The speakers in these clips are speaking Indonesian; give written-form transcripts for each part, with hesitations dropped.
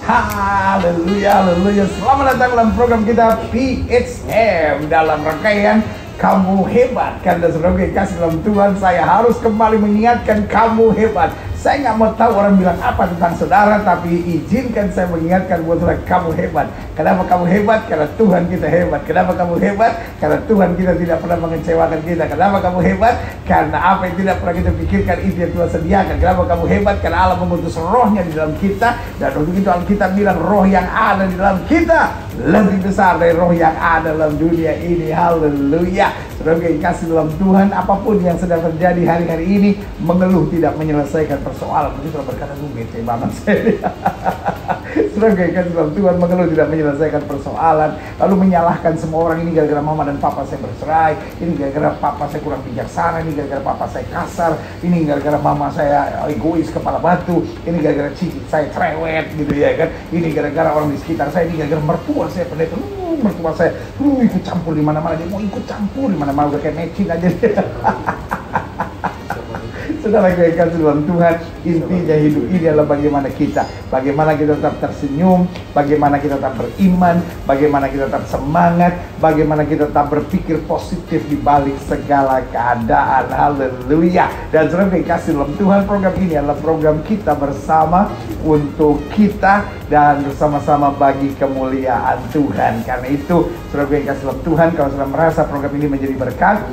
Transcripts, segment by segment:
Haleluya, haleluya. Selamat datang dalam program kita PXM dalam rangkaian Kamu Hebat. Karena saudara kasih dalam Tuhan, saya harus kembali mengingatkan kamu hebat. Saya nggak mau tahu orang bilang apa tentang saudara, tapi izinkan saya mengingatkan buat saudara, kamu hebat. Kenapa kamu hebat? Karena Tuhan kita hebat. Kenapa kamu hebat? Karena Tuhan kita tidak pernah mengecewakan kita. Kenapa kamu hebat? Karena apa yang tidak pernah kita pikirkan itu yang Tuhan sediakan. Kenapa kamu hebat? Karena Allah mengutus rohnya di dalam kita. Dan untuk itu Alkitab bilang roh yang ada di dalam kita lebih besar dari roh yang ada dalam dunia ini. Haleluya. Saudara yang kasih dalam Tuhan, apapun yang sedang terjadi hari-hari ini, mengeluh tidak menyelesaikan persoalan. Mungkin saudara berkata, lu bete banget saya. Saudara yang kasih dalam Tuhan, mengeluh tidak menyelesaikan persoalan, lalu menyalahkan semua orang. Ini gara-gara mama dan papa saya bercerai, ini gara-gara papa saya kurang bijaksana, ini gara-gara papa saya kasar, ini gara-gara mama saya egois kepala batu, ini gara-gara cicit saya cerewet gitu ya kan, ini gara-gara orang di sekitar saya, ini gara-gara mertua saya pendeta, mertua saya ikut campur di mana-mana, dia mau ikut campur di mana-mana, udah kayak mecin aja dia. Saudara yang kasih dalam Tuhan, intinya hidup ini adalah bagaimana kita tetap tersenyum, bagaimana kita tetap beriman, bagaimana kita tetap semangat, bagaimana kita tetap berpikir positif di balik segala keadaan. Haleluya. Dan saudara yang kasih dalam Tuhan, program ini adalah program kita bersama, untuk kita dan bersama-sama bagi kemuliaan Tuhan. Karena itu saudara yang kasih dalam Tuhan, kalau saudara merasa program ini menjadi berkat,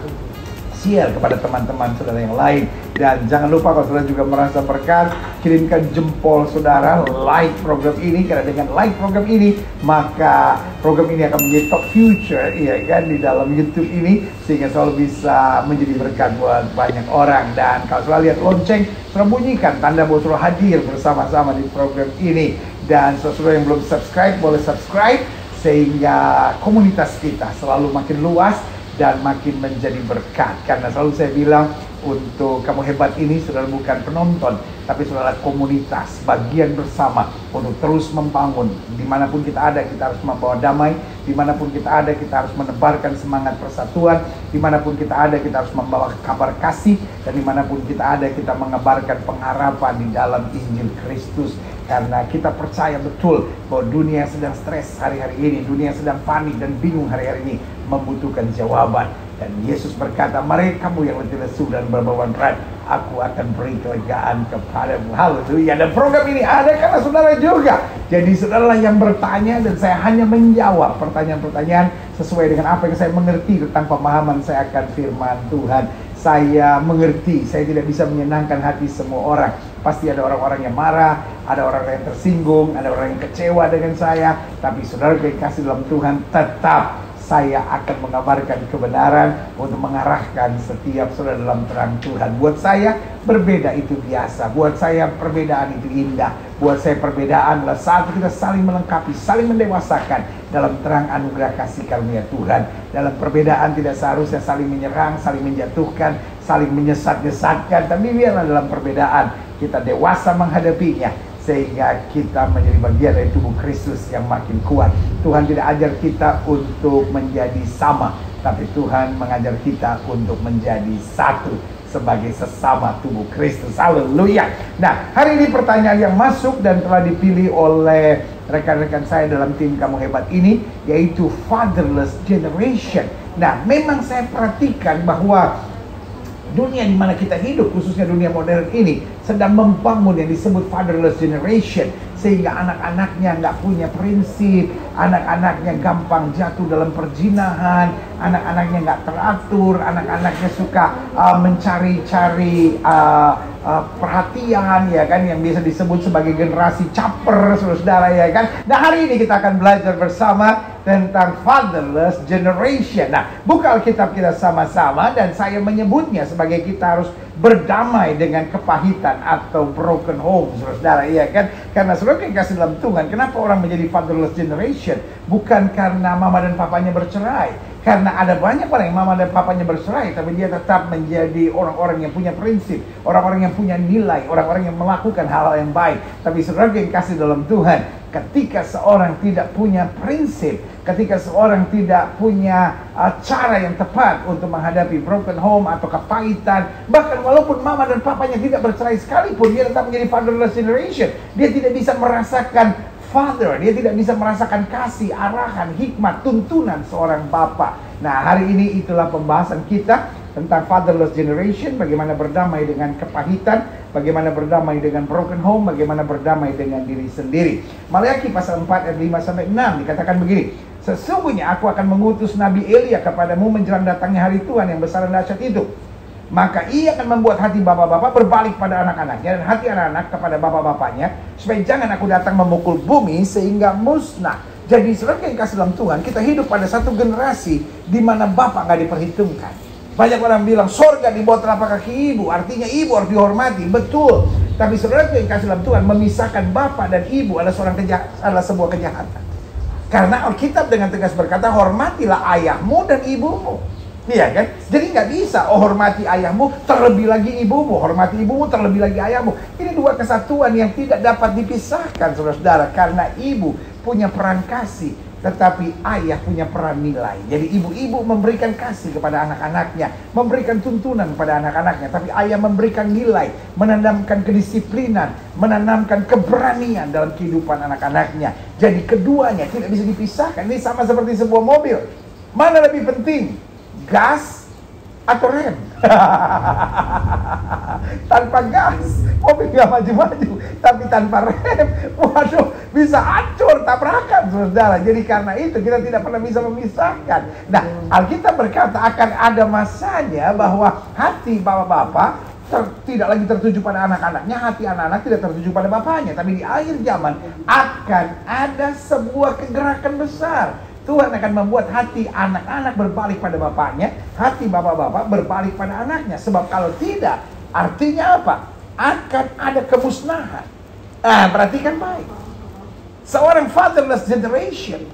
share kepada teman-teman saudara yang lain. Dan jangan lupa kalau saudara juga merasa berkat, kirimkan jempol saudara, like program ini. Karena dengan like program ini, maka program ini akan menjadi top future ya kan di dalam YouTube ini, sehingga selalu bisa menjadi berkat buat banyak orang. Dan kalau saudara lihat lonceng, saudara bunyikan tanda bahwa saudara hadir bersama-sama di program ini. Dan saudara yang belum subscribe, boleh subscribe, sehingga komunitas kita selalu makin luas dan makin menjadi berkat. Karena selalu saya bilang, untuk kamu hebat ini saudara bukan penonton, tapi saudara komunitas, bagian bersama untuk terus membangun. Dimanapun kita ada, kita harus membawa damai. Dimanapun kita ada, kita harus menebarkan semangat persatuan. Dimanapun kita ada, kita harus membawa kabar kasih. Dan dimanapun kita ada, kita mengabarkan pengharapan di dalam Injil Kristus. Karena kita percaya betul bahwa dunia yang sedang stres hari-hari ini, dunia yang sedang panik dan bingung hari-hari ini, membutuhkan jawaban. Dan Yesus berkata, mari kamu yang letih lesu dan berbeban berat, aku akan beri kelegaan kepadamu. Haleluya. Dan program ini ada karena saudara juga. Jadi saudara yang bertanya, dan saya hanya menjawab pertanyaan-pertanyaan sesuai dengan apa yang saya mengerti tentang pemahaman saya akan firman Tuhan. Saya mengerti, saya tidak bisa menyenangkan hati semua orang. Pasti ada orang-orang yang marah, ada orang yang tersinggung, ada orang yang kecewa dengan saya. Tapi saudara yang kasih dalam Tuhan, tetap saya akan mengabarkan kebenaran untuk mengarahkan setiap saudara dalam terang Tuhan. Buat saya berbeda itu biasa. Buat saya perbedaan itu indah. Buat saya perbedaan adalah saat kita saling melengkapi, saling mendewasakan dalam terang anugerah kasih karunia Tuhan. Dalam perbedaan tidak seharusnya saling menyerang, saling menjatuhkan, saling menyesat-nyesatkan. Tapi biarlah dalam perbedaan kita dewasa menghadapinya, sehingga kita menjadi bagian dari tubuh Kristus yang makin kuat. Tuhan tidak ajar kita untuk menjadi sama, tapi Tuhan mengajar kita untuk menjadi satu sebagai sesama tubuh Kristus. Haleluya. Nah, hari ini pertanyaan yang masuk dan telah dipilih oleh rekan-rekan saya dalam tim Kamu Hebat ini, yaitu fatherless generation. Nah, memang saya perhatikan bahwa dunia di mana kita hidup, khususnya dunia modern ini, sedang membangun yang disebut fatherless generation. Sehingga anak-anaknya nggak punya prinsip, anak-anaknya gampang jatuh dalam perzinahan, anak-anaknya nggak teratur, anak-anaknya suka mencari-cari perhatian, ya kan, yang biasa disebut sebagai generasi caper, saudara ya kan. Nah, hari ini kita akan belajar bersama tentang fatherless generation. Nah, buka Alkitab kita sama-sama, dan saya menyebutnya sebagai kita harus berdamai dengan kepahitan atau broken home, saudara ya kan. Karena saudara yang kasih dalam Tuhan, kenapa orang menjadi fatherless generation? Bukan karena mama dan papanya bercerai, karena ada banyak orang yang mama dan papanya bercerai, tapi dia tetap menjadi orang-orang yang punya prinsip, orang-orang yang punya nilai, orang-orang yang melakukan hal-hal yang baik. Tapi saudara yang kasih dalam Tuhan, ketika seorang tidak punya prinsip, ketika seorang tidak punya cara yang tepat untuk menghadapi broken home atau kepahitan, bahkan walaupun mama dan papanya tidak bercerai sekalipun, dia tetap menjadi fatherless generation. Dia tidak bisa merasakan father. Dia tidak bisa merasakan kasih, arahan, hikmat, tuntunan seorang bapa. Nah, hari ini itulah pembahasan kita tentang fatherless generation, bagaimana berdamai dengan kepahitan, bagaimana berdamai dengan broken home, bagaimana berdamai dengan diri sendiri. Maleakhi pasal 4 ayat 5 sampai 6 dikatakan begini, sesungguhnya aku akan mengutus Nabi Elia kepadamu menjelang datangnya hari Tuhan yang besar dan dahsyat itu. Maka ia akan membuat hati bapak-bapak berbalik pada anak-anaknya dan hati anak-anak kepada bapak-bapaknya, supaya jangan aku datang memukul bumi sehingga musnah. Jadi saudara yang kasih dalam Tuhan, kita hidup pada satu generasi di mana bapak nggak diperhitungkan. Banyak orang bilang sorga di bawah telapak kaki ibu, artinya ibu harus dihormati. Betul. Tapi saudara yang kasih dalam Tuhan, memisahkan bapak dan ibu adalah sebuah kejahatan. Karena Alkitab dengan tegas berkata, hormatilah ayahmu dan ibumu. Iya kan? Jadi nggak bisa, hormati ayahmu terlebih lagi ibumu, hormati ibumu terlebih lagi ayahmu. Ini dua kesatuan yang tidak dapat dipisahkan, saudara-saudara. Karena ibu punya peran kasih, tetapi ayah punya peran nilai. Jadi ibu-ibu memberikan kasih kepada anak-anaknya, memberikan tuntunan kepada anak-anaknya. Tapi ayah memberikan nilai, menanamkan kedisiplinan, menanamkan keberanian dalam kehidupan anak-anaknya. Jadi keduanya tidak bisa dipisahkan. Ini sama seperti sebuah mobil. Mana lebih penting? Gas atau rem? Tanpa gas mobil gak maju-maju, tapi tanpa rem, waduh, bisa hancur, tabrakan, saudara. Jadi karena itu kita tidak pernah bisa memisahkan. Nah, Alkitab berkata akan ada masanya bahwa hati bapak-bapak tidak lagi tertuju pada anak-anaknya, hati anak-anak tidak tertuju pada bapaknya. Tapi di akhir zaman akan ada sebuah kegerakan besar. Tuhan akan membuat hati anak-anak berbalik pada bapaknya, hati bapak-bapak berbalik pada anaknya. Sebab kalau tidak, artinya apa? Akan ada kemusnahan. Nah, perhatikan baik. Seorang fatherless generation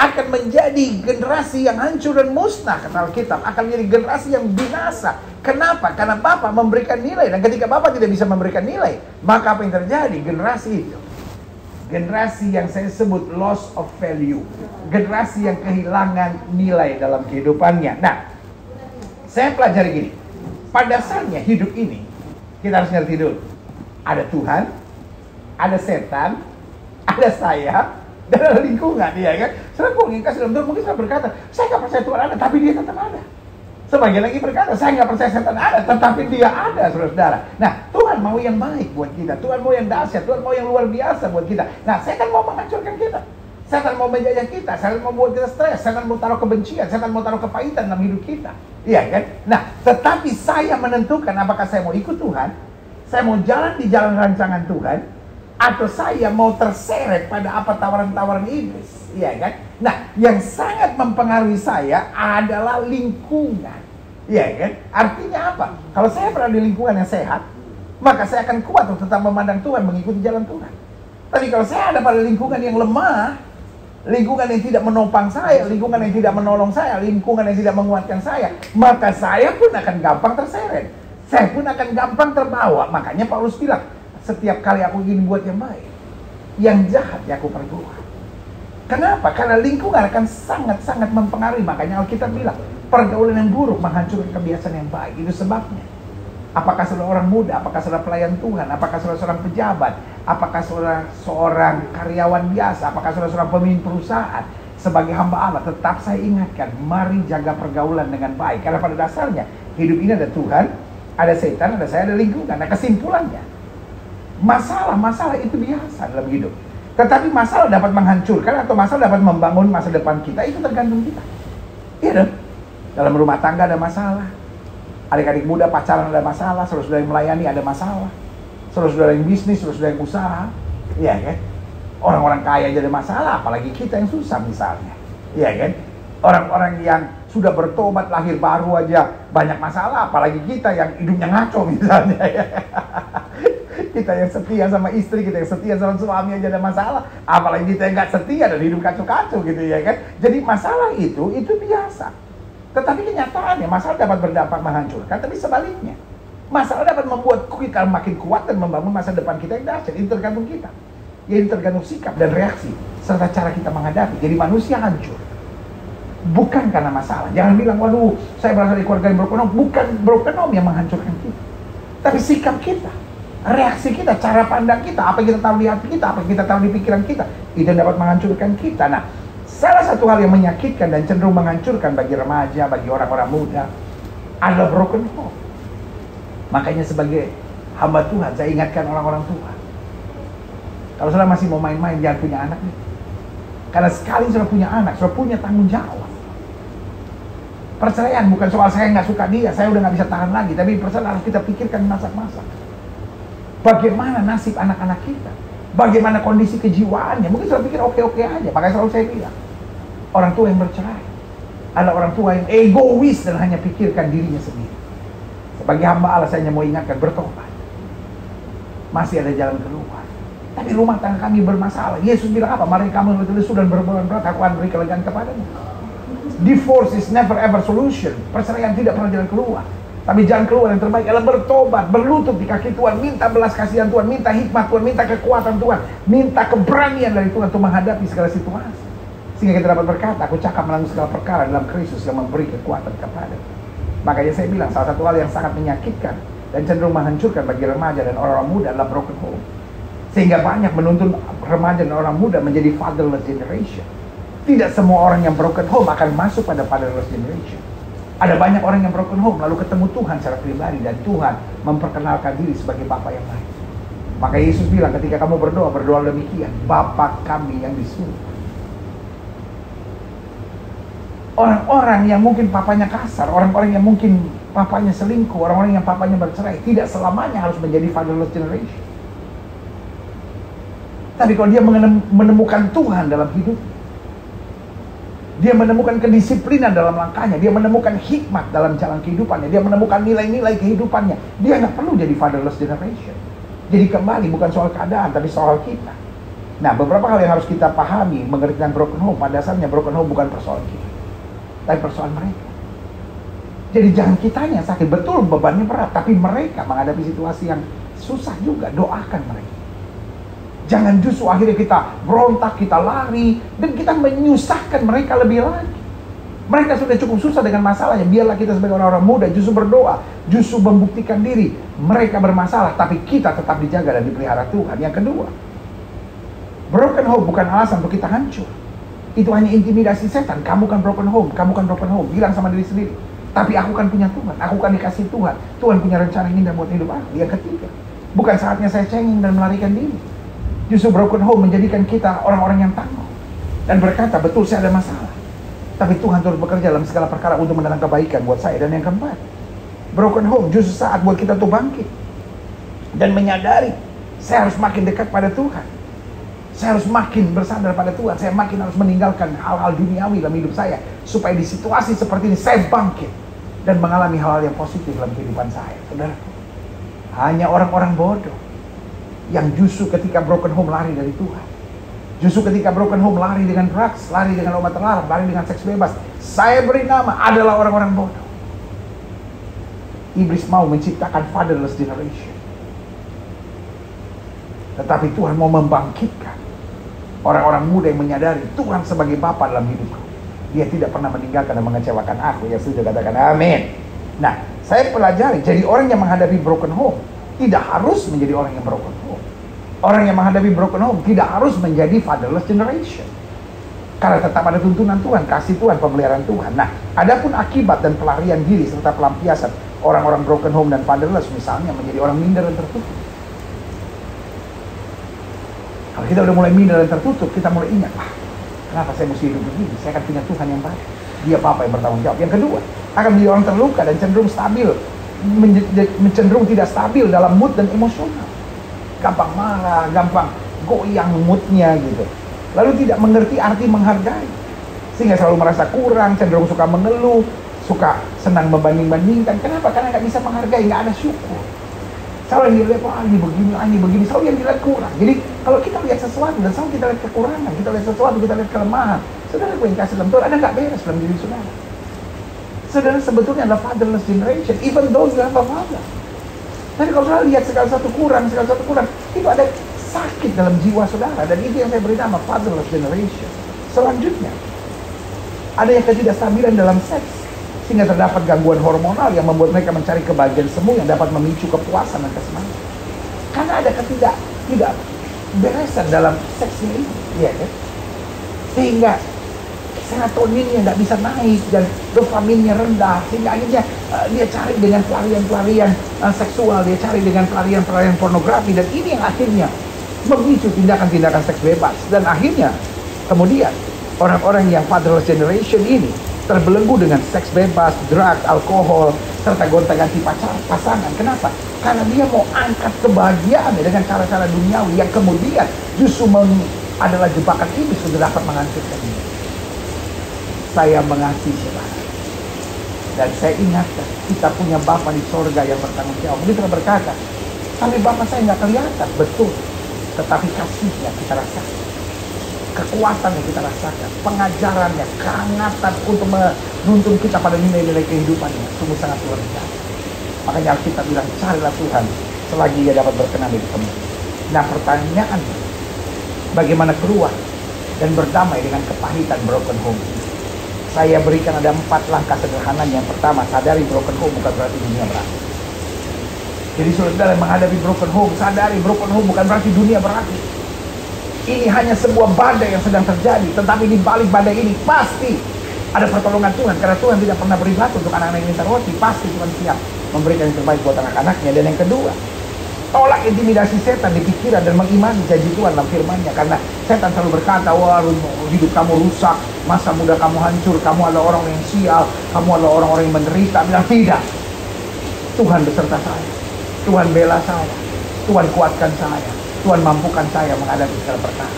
akan menjadi generasi yang hancur dan musnah, kata Alkitab. Akan menjadi generasi yang binasa. Kenapa? Karena bapak memberikan nilai. Dan ketika bapak tidak bisa memberikan nilai, maka apa yang terjadi? Generasi yang saya sebut loss of value. Generasi yang kehilangan nilai dalam kehidupannya. Nah, saya pelajari gini. Pada dasarnya hidup ini, kita harus ngerti dulu. Ada Tuhan, ada setan, ada saya, dan ada lingkungan, ya kan? Saudara mungkin kasih dalam Tuhan, mungkin saya berkata, saya nggak percaya Tuhan ada, tapi dia tetap ada. Sebagian lagi berkata, saya nggak percaya setan ada, tetapi dia ada, saudara-saudara. Nah, Tuhan mau yang baik buat kita. Tuhan mau yang dahsyat, Tuhan mau yang luar biasa buat kita. Nah, setan mau menghancurkan kita. Setan mau menjajah kita, setan mau buat kita stres, setan mau taruh kebencian, setan mau taruh kepahitan dalam hidup kita. Iya kan? Nah, tetapi saya menentukan apakah saya mau ikut Tuhan, saya mau jalan di jalan rancangan Tuhan, atau saya mau terseret pada apa tawaran-tawaran iblis. Iya kan? Nah, yang sangat mempengaruhi saya adalah lingkungan. Iya kan? Artinya apa? Kalau saya berada di lingkungan yang sehat, maka saya akan kuat untuk tetap memandang Tuhan, mengikuti jalan Tuhan. Tapi kalau saya ada pada lingkungan yang lemah, lingkungan yang tidak menopang saya, lingkungan yang tidak menolong saya, lingkungan yang tidak menguatkan saya, maka saya pun akan gampang terseret. Saya pun akan gampang terbawa. Makanya Paulus bilang, setiap kali aku ingin buat yang baik, yang jahat ya aku perbuat. Kenapa? Karena lingkungan akan sangat-sangat mempengaruhi. Makanya Alkitab bilang, pergaulan yang buruk menghancurkan kebiasaan yang baik. Itu sebabnya. Apakah saudara orang muda, apakah saudara pelayan Tuhan, apakah saudara seorang pejabat, apakah saudara seorang karyawan biasa, apakah saudara seorang pemimpin perusahaan, sebagai hamba Allah, tetap saya ingatkan, mari jaga pergaulan dengan baik. Karena pada dasarnya, hidup ini ada Tuhan, ada setan, ada saya, ada lingkungan. Nah, kesimpulannya, masalah-masalah itu biasa dalam hidup. Tetapi masalah dapat menghancurkan atau masalah dapat membangun masa depan kita, itu tergantung kita. Iya dong? Dalam rumah tangga ada masalah, adik-adik muda pacaran ada masalah, saudara-saudara yang melayani ada masalah, saudara-saudara yang bisnis, saudara-saudara yang usaha, iya kan? Orang-orang kaya aja ada masalah, apalagi kita yang susah misalnya, iya kan? Orang-orang yang sudah bertobat lahir baru aja banyak masalah, apalagi kita yang hidupnya ngaco misalnya, ya. Kita yang setia sama istri, kita yang setia sama suami aja ada masalah, apalagi kita yang nggak setia dan hidup kacau-kacau gitu, ya kan? Jadi masalah itu biasa. Tetapi kenyataannya masalah dapat berdampak menghancurkan, tapi sebaliknya masalah dapat membuat kita makin kuat dan membangun masa depan kita yang dahsyat. Ini tergantung kita. Ya, ini tergantung sikap dan reaksi serta cara kita menghadapi. Jadi manusia hancur bukan karena masalah. Jangan bilang, waduh, saya berasal dari keluarga yang broken home. Bukan broken home yang menghancurkan kita, tapi sikap kita. Reaksi kita, cara pandang kita, apa yang kita tahu di hati kita, apa yang kita tahu di pikiran kita, itu yang dapat menghancurkan kita. Nah, salah satu hal yang menyakitkan dan cenderung menghancurkan bagi remaja, bagi orang-orang muda adalah broken home. Makanya sebagai hamba Tuhan, saya ingatkan orang-orang tua, kalau saudara masih mau main-main, jangan punya anak nih. Karena sekali sudah punya anak, sudah punya tanggung jawab. Perceraian bukan soal saya nggak suka dia, saya udah nggak bisa tahan lagi, tapi perceraian harus kita pikirkan masak-masak. Bagaimana nasib anak-anak kita? Bagaimana kondisi kejiwaannya? Mungkin saya pikir oke-oke aja. Makanya selalu saya bilang, orang tua yang bercerai adalah orang tua yang egois dan hanya pikirkan dirinya sendiri. Sebagai hamba Allah, saya hanya mau ingatkan, bertobat. Masih ada jalan keluar. Tapi rumah tangga kami bermasalah. Yesus bilang apa? Mari kamu yang lesu dan berbeban berat, aku akan beri kelegaan kepadamu. Divorce is never ever solution. Perceraian tidak pernah jalan keluar. Tapi jalan keluar yang terbaik adalah bertobat, berlutut di kaki Tuhan, minta belas kasihan Tuhan, minta hikmat Tuhan, minta kekuatan Tuhan, minta keberanian dari Tuhan untuk menghadapi segala situasi. Sehingga kita dapat berkata, aku cakap melalui segala perkara dalam Kristus yang memberi kekuatan kepada. Makanya saya bilang, salah satu hal yang sangat menyakitkan dan cenderung menghancurkan bagi remaja dan orang-orang muda adalah broken home. Sehingga banyak menuntun remaja dan orang muda menjadi fatherless generation. Tidak semua orang yang broken home akan masuk pada fatherless generation. Ada banyak orang yang broken home lalu ketemu Tuhan secara pribadi dan Tuhan memperkenalkan diri sebagai Bapa yang baik. Maka Yesus bilang ketika kamu berdoa, berdoa demikian, Bapa kami yang di surga. Orang-orang yang mungkin papanya kasar, orang-orang yang mungkin papanya selingkuh, orang-orang yang papanya bercerai, tidak selamanya harus menjadi fatherless generation. Tapi kalau dia menemukan Tuhan dalam hidup, dia menemukan kedisiplinan dalam langkahnya, dia menemukan hikmat dalam jalan kehidupannya, dia menemukan nilai-nilai kehidupannya, dia nggak perlu jadi fatherless generation. Jadi kembali bukan soal keadaan, tapi soal kita. Nah, beberapa hal yang harus kita pahami mengerti tentang broken home. Pada dasarnya broken home bukan persoalan kita, tapi persoalan mereka. Jadi jangan kitanya sakit, betul bebannya berat, tapi mereka menghadapi situasi yang susah juga. Doakan mereka. Jangan justru akhirnya kita berontak, kita lari, dan kita menyusahkan mereka lebih lagi. Mereka sudah cukup susah dengan masalahnya. Biarlah kita sebagai orang-orang muda justru berdoa, justru membuktikan diri. Mereka bermasalah, tapi kita tetap dijaga dan dipelihara Tuhan. Yang kedua, broken home bukan alasan untuk kita hancur. Itu hanya intimidasi setan. Kamu kan broken home, kamu kan broken home. Bilang sama diri sendiri. Tapi aku kan punya Tuhan, aku kan dikasih Tuhan. Tuhan punya rencana yang indah buat hidup aku. Yang ketiga, bukan saatnya saya cengeng dan melarikan diri. Justru broken home menjadikan kita orang-orang yang tangguh dan berkata, betul saya ada masalah, tapi Tuhan terus bekerja dalam segala perkara untuk mendatangkan kebaikan buat saya. Dan yang keempat, broken home justru saat buat kita tuh bangkit dan menyadari saya harus makin dekat pada Tuhan, saya harus makin bersandar pada Tuhan, saya makin harus meninggalkan hal-hal duniawi dalam hidup saya, supaya di situasi seperti ini saya bangkit dan mengalami hal-hal yang positif dalam kehidupan saya. Saudara, hanya orang-orang bodoh yang justru ketika broken home lari dari Tuhan, justru ketika broken home lari dengan drugs, lari dengan obat terlarang, lari dengan seks bebas, saya beri nama adalah orang-orang bodoh. Iblis mau menciptakan fatherless generation, tetapi Tuhan mau membangkitkan orang-orang muda yang menyadari Tuhan sebagai Bapa dalam hidupku. Dia tidak pernah meninggalkan dan mengecewakan aku. Yang setuju katakan amin. Nah, saya pelajari, jadi orang yang menghadapi broken home tidak harus menjadi orang yang broken home. Orang yang menghadapi broken home tidak harus menjadi fatherless generation. Karena tetap ada tuntunan Tuhan, kasih Tuhan, pemeliharaan Tuhan. Nah, adapun akibat dan pelarian diri serta pelampiasan orang-orang broken home dan fatherless, misalnya menjadi orang minder dan tertutup. Kalau kita udah mulai minder dan tertutup, kita mulai ingat, kenapa saya mesti hidup begini? Saya akan punya Tuhan yang baik. Dia Bapa yang bertanggung jawab. Yang kedua, akan menjadi orang terluka dan cenderung stabil, cenderung tidak stabil dalam mood dan emosional. Gampang marah, gampang goyang moodnya gitu. Lalu tidak mengerti arti menghargai, sehingga selalu merasa kurang, cenderung suka mengeluh, suka senang membanding-bandingkan. Kenapa? Karena nggak bisa menghargai, nggak ada syukur. Selalu yang dilihat, wah ini begini, selalu yang dilihat kurang. Jadi kalau kita lihat sesuatu dan selalu kita lihat kekurangan, kita lihat sesuatu, kita lihat kelemahan, saudara yang kasih dalam Tuhan, ada nggak beres dalam diri saudara. Saudara sebetulnya adalah fatherless generation, even though you have a father. Tapi kalau saudara lihat segala satu kurang, itu ada sakit dalam jiwa saudara. Dan itu yang saya beri nama fatherless generation. Selanjutnya, ada yang ketidakstabilan dalam seks, sehingga terdapat gangguan hormonal yang membuat mereka mencari kebahagiaan semu yang dapat memicu kepuasan dan kesenangan. Karena ada tidak beresan dalam seksnya ini, ya kan? Sehingga serotoninnya nggak bisa naik dan dopaminnya rendah, sehingga akhirnya dia cari dengan pelarian-pelarian seksual, dia cari dengan pelarian-pelarian pornografi, dan ini yang akhirnya memicu tindakan-tindakan seks bebas. Dan akhirnya kemudian orang-orang yang fatherless generation ini terbelenggu dengan seks bebas, drugs, alkohol, serta gonta-ganti pasangan. Kenapa? Karena dia mau angkat kebahagiaannya dengan cara-cara duniawi yang kemudian justru adalah jebakan iblis untuk dapat menghancurkan dia. Saya mengasihi saudara, dan saya ingatkan, kita punya Bapa di sorga yang bertanggung jawab. Mungkin kita berkata, tapi Bapa saya nggak kelihatan. Betul, tetapi kasihnya kita rasakan, kekuatannya kita rasakan, pengajarannya, kehangatan untuk menuntun kita pada nilai-nilai kehidupannya sungguh sangat luar biasa. Makanya Alkitab bilang, carilah Tuhan selagi ia dapat berkenan ditemu. Nah, pertanyaan, bagaimana keluar dan berdamai dengan kepahitan broken home? Saya berikan ada 4 langkah sederhana. Yang pertama, sadari broken home bukan berarti dunia berakhir. Jadi saudara menghadapi broken home, sadari broken home bukan berarti dunia berakhir. Ini hanya sebuah badai yang sedang terjadi, tetapi di balik badai ini pasti ada pertolongan Tuhan. Karena Tuhan tidak pernah beri batu untuk anak-anak yang minta roti. Pasti Tuhan siap memberikan yang terbaik buat anak-anaknya. Dan yang kedua, tolak intimidasi setan di pikiran dan mengimani janji Tuhan dalam firman-Nya. Karena setan selalu berkata, wah hidup kamu rusak, masa muda kamu hancur, kamu adalah orang yang sial, kamu adalah orang-orang yang menderita. Bilang tidak, Tuhan beserta saya, Tuhan bela saya, Tuhan kuatkan saya, Tuhan mampukan saya menghadapi segala perkara.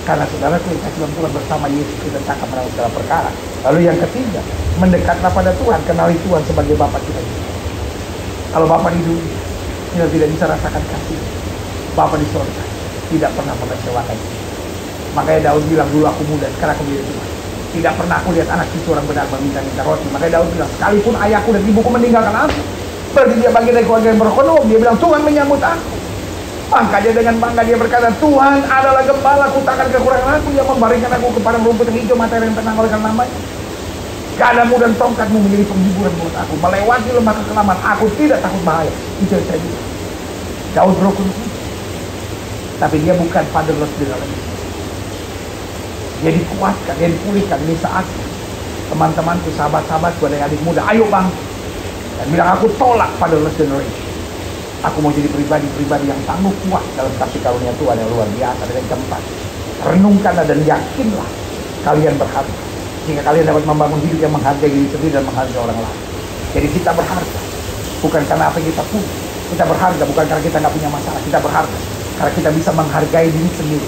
Karena saudara kasih dalam Tuhan bersama Yesus kita cakap menanggung segala perkara. Lalu yang ketiga, mendekatlah pada Tuhan, kenali Tuhan sebagai Bapa kita. Kalau Bapa di dunia kita tidak bisa rasakan kasih, Bapa di surga tidak pernah mengecewakan kita. Makanya Daud bilang, dulu aku muda, sekarang aku menjadi tua, tidak pernah aku lihat anak cucu orang benar meminta-minta roti. Makanya Daud bilang, sekalipun ayahku dan ibuku meninggalkan aku, berarti dia bagian dari keluarga yang berkonom. Dia bilang, Tuhan menyambut aku. Makanya dengan bangga dia berkata, Tuhan adalah gembalaku, takkan kekurangan aku. Dia membaringkan aku kepada rumput yang hijau, matahari yang tenang oleh karena namanya. Gadamu dan tongkatmu menjadi penghiburan buat aku. Melewati lembah kekelaman, aku tidak takut bahaya. Itu yang saya bilang. Daud broken home, tapi dia bukan fatherless generation. Dia dikuatkan, dia dipulihkan. Ini saatnya teman-temanku, sahabat-sahabatku, ada adik muda, ayo bang, dan bilang, aku tolak fatherless generation. Aku mau jadi pribadi-pribadi yang tangguh kuat dalam kasih karunia Tuhan yang luar biasa. Dan yang keempat, renungkanlah dan yakinlah kalian berharga, sehingga kalian dapat membangun hidup yang menghargai diri sendiri dan menghargai orang lain. Jadi kita berharga bukan karena apa yang kita punya. Kita berharga bukan karena kita nggak punya masalah. Kita berharga karena kita bisa menghargai diri sendiri,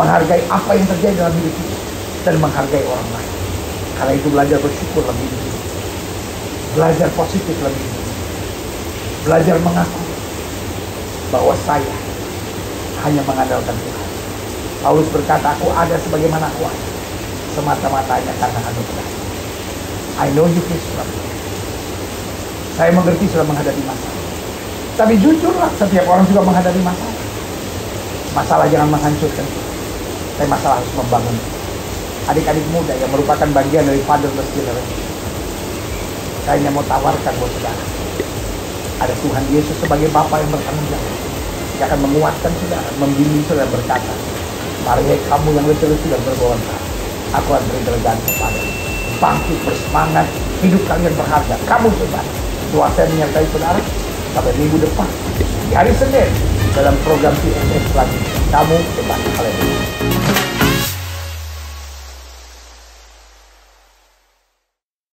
menghargai apa yang terjadi dalam hidup kita, dan menghargai orang lain. Karena itu belajar bersyukur lebih dulu, belajar positif lebih dulu, belajar mengaku bahwa saya hanya mengandalkan Tuhan. Paulus berkata, aku ada sebagaimana aku ada, semata-matanya karena anugerah. I know you face trouble. Saya mengerti sudah menghadapi masalah. Tapi jujurlah, setiap orang juga menghadapi masalah. Masalah jangan menghancurkan kita, tapi masalah harus membangun. Adik-adik muda yang merupakan bagian dari fatherless generation, saya hanya mau tawarkan buat saudara, ada Tuhan Yesus sebagai Bapa yang bertanggung jawab. Dia akan menguatkan saudara, membimbing saudara, berkata, mari kamu yang letih-letih dan berbontak, aku akan beri tergantung kepada. Bangkit, bersemangat, hidup kalian berharga. Kamu saudara, doa saya menyertai saudara sampai minggu depan di hari Senin dalam program CSS selanjutnya. Kamu hebat, kalian.